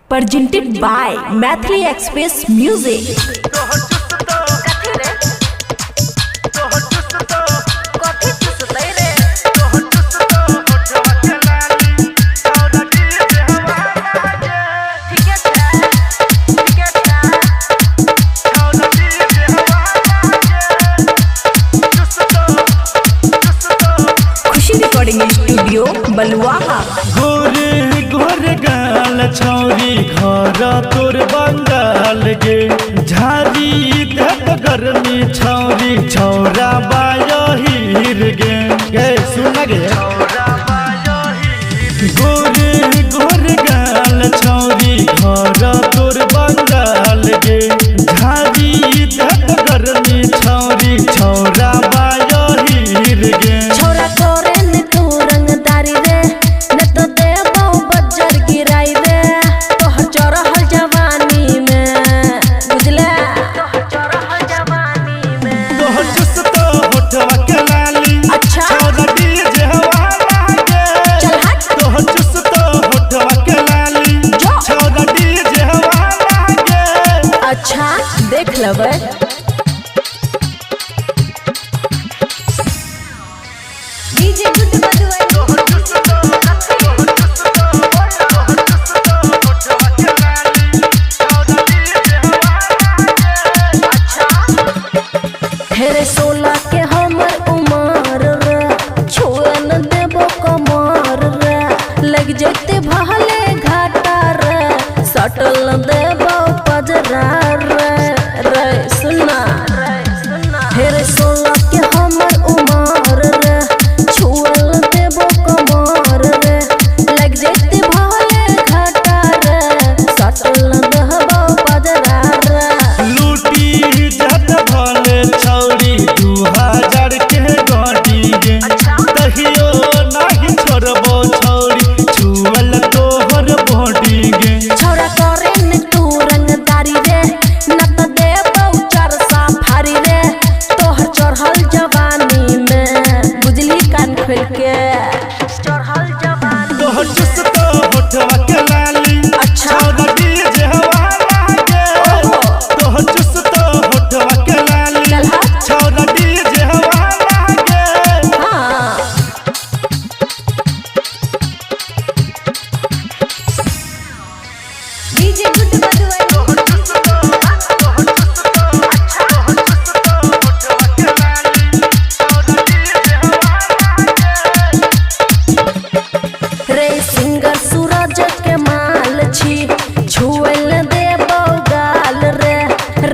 presented by Mathli Express Music. Recording studio बलुआहा। गोरे गोरे गाल छौरी घर तोर बंगाल गे झारी देख गर्मी छौरी छौरा बाहिर गे सुन गे गोरे गोरे गाल छौरी घर तोर बंगाल गे झारी देख गर्मी छौरी छौरा बाहिर गे छोरा करे देख लबे डीजे गुड बदुआ हेरे 16 के हमर उमर रे छुए न देबो कमर रे लग जते भले घाटा रे सटल न देबो पजरा रे सुनना हेरे 16 के हमर उमर रे छुअल देबो कमर रे लग जते भले घाटा रे सटल न देबो पजरा रे लूटी जत भले छौरी 2000 के गाड़ी गे तहियो नाही छोड़बो छौरी छुअल तोहर बॉडी गे छोरा करे न तू रंगदारी रे न त देबो चरसा फारी रे तोहर चढ़ल जवानी में बुझली कान खोल के चढ़ल जवानी तोहर चुसतो होठवा के लाली छौरा डीजे हवाला गे तोहर चुसतो होठवा के लाली छौरा डीजे हवाला गे हां डीजे गुड बदुआ रे सिंगर सूरज के माल छी छुएल देबो गाल रे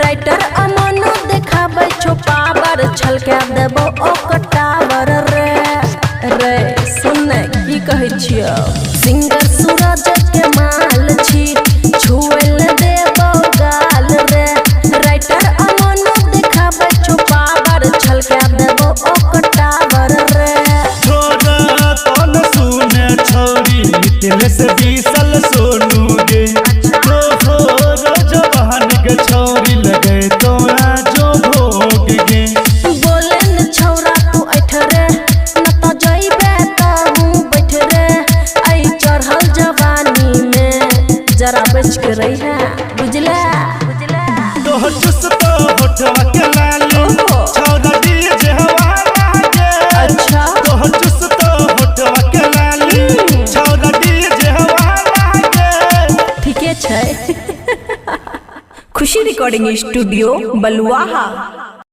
राइटर अमन देखाबै छो पावर छलके देबो ओकटावर रे सुन की कहै छियो सिंगर सूरज के माल छी छुएल देबो गाल रे राइटर अमन देखाबै छो पावर छलके देबो ओकटावर रे से बीसल सोनू गे तो जवान के छौरी लगे तो जो भोग गे बोले न छौरा तू ऐठ रे न त जइबे कहूं बैठ रे आई चढ़ल जवानी में जरा बच के रही है बुझला तोहर चुसतो होठवा के लाली छौरा डीजे हवाला गे अच्छा तोहर चुसतो होठवा के लाली छौरा डीजे हवाला गे ठीके छै खुशी रिकॉर्डिंग स्टूडियो बलुआहा।